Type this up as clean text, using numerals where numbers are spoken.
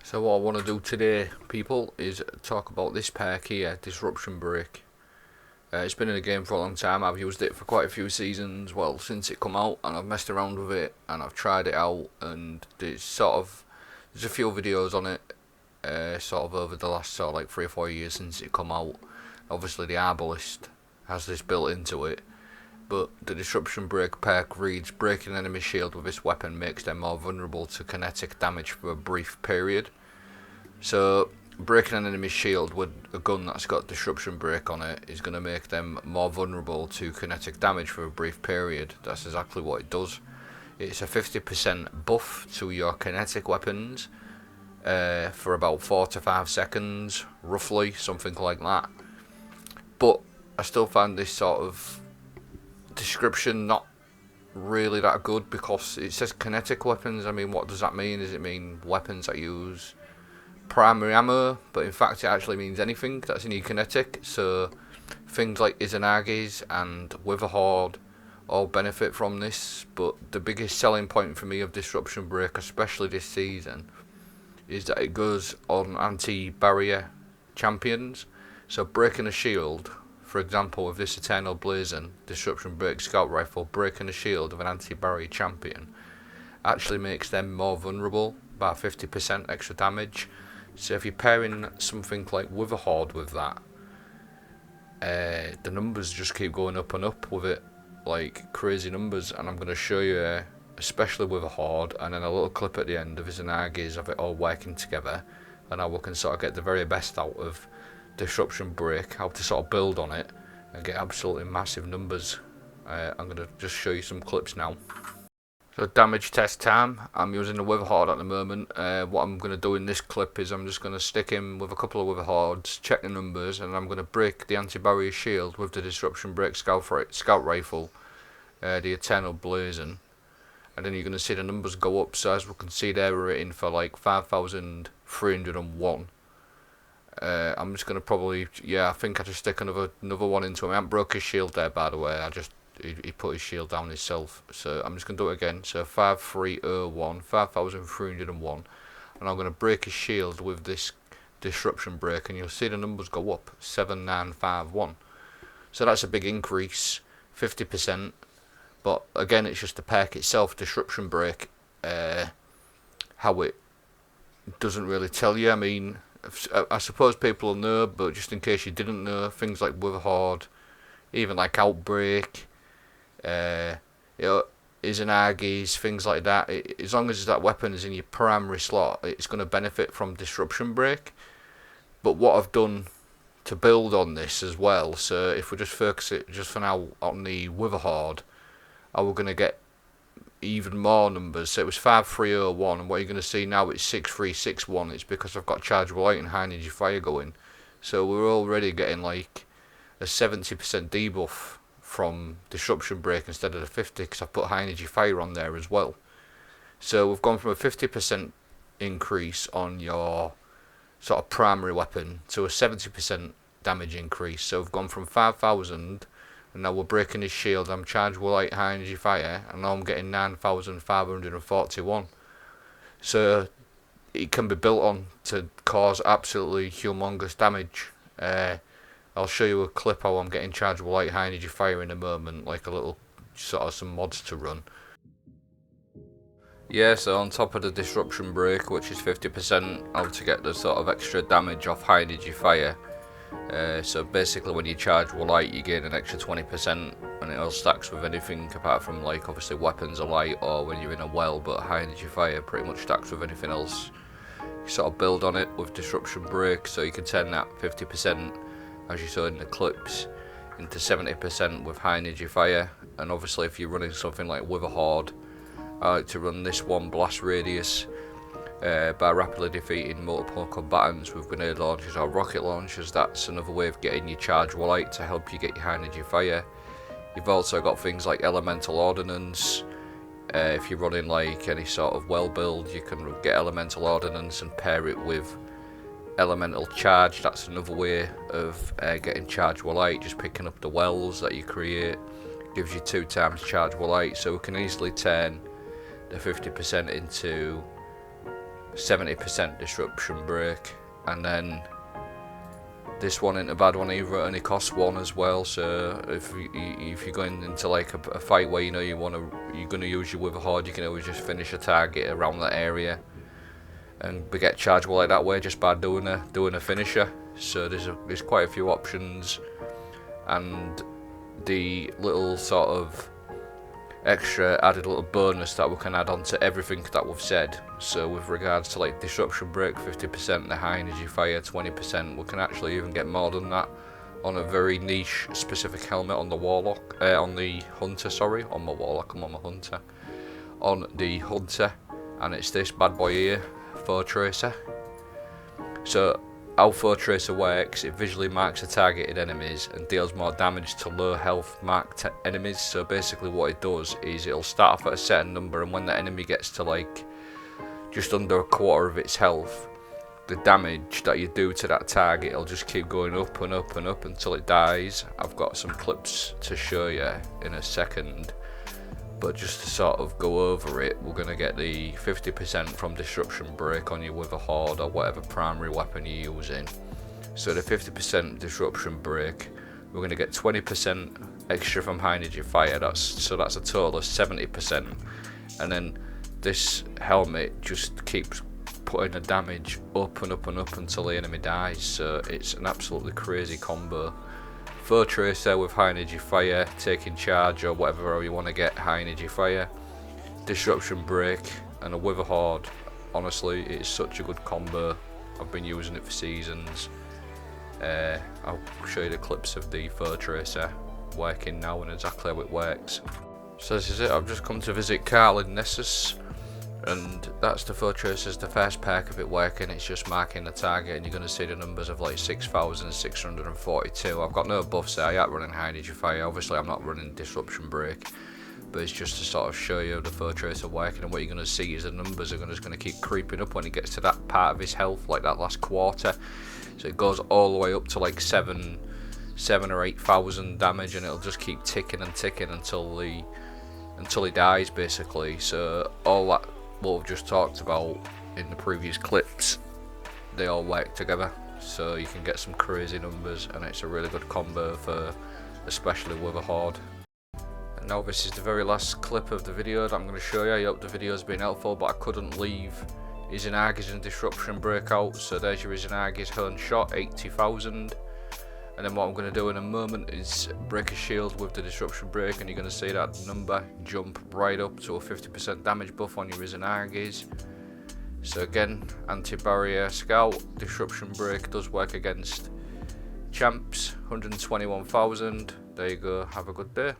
So what I want to do today, people, is talk about this perk here, Disruption Break. It's been in the game for a long time. I've used it for quite a few seasons, well, since it come out, and I've messed around with it, and I've tried it out, and there's a few videos on it, sort of over the last sort of like 3 or 4 years since it come out. Obviously the Arbalist has this built into it, but the Disruption Break perk reads, breaking an enemy shield with this weapon makes them more vulnerable to kinetic damage for a brief period. So breaking an enemy's shield with a gun that's got Disruption Break on it is going to make them more vulnerable to kinetic damage for a brief period. That's exactly what it does. It's a 50% buff to your kinetic weapons for about 4 to 5 seconds, roughly, something like that. But I still find this sort of description not really that good, because it says kinetic weapons. I mean, what does that mean? Does it mean weapons that use primary ammo? But in fact it actually means anything that's in your kinetic, so things like Izanagi's and Witherhoard all benefit from this. But the biggest selling point for me of Disruption Break, especially this season, is that it goes on anti-barrier champions. So breaking a shield, for example with this Eternal Blazing Disruption Break Scout Rifle, breaking a shield of an anti-barrier champion actually makes them more vulnerable by 50% extra damage. So if you're pairing something like Witherhoard with that, the numbers just keep going up and up with it, like crazy numbers. And I'm going to show you especially Witherhoard, and then a little clip at the end of Izanagi's of it all working together, and how we can sort of get the very best out of Disruption Break, how to sort of build on it and get absolutely massive numbers. I'm going to just show you some clips now. So damage test time. I'm using the Witherhoard at the moment. What I'm going to do in this clip is I'm just going to stick him with a couple of Witherhoards, check the numbers, and I'm going to break the anti-barrier shield with the Disruption Break Scout Rifle, the Eternal Blazing, and then you're going to see the numbers go up. So as we can see there, we're rating for like 5,301. I'm just going to probably, I think I just stick another one into him. I haven't broke his shield there, by the way. He put his shield down himself. So I'm just going to do it again. So 5,301, and I'm going to break his shield with this Disruption Break, and you'll see the numbers go up, 7,951. So that's a big increase, 50%. But again, it's just the perk itself, Disruption Break. How it doesn't really tell you. I mean, I suppose people will know, but just in case you didn't know, things like Witherhoard, even like Outbreak, Izanagi's, things like that, as long as that weapon is in your primary slot, it's going to benefit from Disruption Break. But what I've done to build on this as well, so if we just focus it just for now on the Witherhoard, we're going to get even more numbers. So it was 5,301, and what you're going to see now it's 6,361. It's because I've got Chargeable Light and High Energy Fire going. So we're already getting like a 70% debuff from Disruption Break instead of the 50, because I've put High Energy Fire on there as well. So we've gone from a 50% increase on your sort of primary weapon to a 70% damage increase. So we've gone from 5,000, and now we're breaking his shield. I'm Chargeable Light, High Energy Fire, and now I'm getting 9,541. So it can be built on to cause absolutely humongous damage. I'll show you a clip how I'm getting Chargeable Light, High Energy Fire in a moment, like a little sort of some mods to run. Yeah, so on top of the Disruption Break, which is 50%, how to get the sort of extra damage off High Energy Fire. So basically when you Chargeable Light, you gain an extra 20%, and it all stacks with anything apart from like obviously weapons of light or when you're in a well, but High Energy Fire pretty much stacks with anything else. You sort of build on it with Disruption Break, so you can turn that 50%, as you saw in the clips, into 70% with High Energy Fire. And obviously if you're running something like Witherhoard, I like to run this one blast radius by rapidly defeating multiple combatants with grenade launchers or rocket launchers. That's another way of getting your Chargeable Light to help you get your High Energy Fire. You've also got things like Elemental Ordnance. If you're running like any sort of well build, you can get Elemental Ordnance and pair it with Elemental Charge. That's another way of getting Chargeable Light, just picking up the wells that you create. Gives you 2 times Chargeable Light, so we can easily turn the 50% into 70% disruption break, and then this one ain't a bad one either. It only costs 1 as well. So if you're going into like a fight where you know you're gonna use your Witherhoard, you can always just finish a target around that area and get chargeable like that way just by doing a finisher. So there's quite a few options, and the little sort of extra added little bonus that we can add on to everything that we've said. So with regards to like disruption break 50%, the high energy fire 20%, we can actually even get more than that on a very niche specific helmet on the warlock, on the hunter, sorry, on my warlock, I'm on my hunter, on the hunter, and it's this bad boy here, Foe Tracer. So how Foe Tracer works, it visually marks the targeted enemies and deals more damage to low health marked enemies. So basically what it does is it'll start off at a certain number, and when the enemy gets to like just under a quarter of its health, the damage that you do to that target, it'll just keep going up and up and up until it dies. I've got some clips to show you in a second, but just to sort of go over it, we're going to get the 50% from disruption break on your Witherhoard or whatever primary weapon you're using. So the 50% disruption break, we're going to get 20% extra from high energy fire, that's a total of 70%, and then this helmet just keeps putting the damage up and up and up until the enemy dies. So it's an absolutely crazy combo. Foe Tracer with high energy fire, taking charge or whatever you want to get high energy fire, disruption break, and a Witherhoard. Honestly, it's such a good combo. I've been using it for seasons. I'll show you the clips of the Foe Tracer working now and exactly how it works. So this is it. I've just come to visit Carl in Nessus, and that's the Foe Tracer's the first perk of it working. It's just marking the target, and you're going to see the numbers of like 6,642. I've got no buffs there. I ain't running high energy fire. Obviously I'm not running disruption break, but it's just to sort of show you the Foe Tracer working. And what you're going to see is the numbers are just going to keep creeping up when it gets to that part of his health, like that last quarter. So it goes all the way up to like 7 or 8,000 damage, and it'll just keep ticking and ticking until he dies basically. So all that what we've just talked about in the previous clips, they all work together, so you can get some crazy numbers, and it's a really good combo for especially Witherhoard. And now this is the very last clip of the video that I'm going to show you. I hope the video's been helpful, but I couldn't leave Izinagi's and disruption breakout. So there's your Izinagi's Hone Shot 80,000, and then what I'm going to do in a moment is break a shield with the disruption break, and you're going to see that number jump right up to a 50% damage buff on your Izinagi's. So again, anti-barrier scout, disruption break does work against champs, 121,000. There you go, have a good day.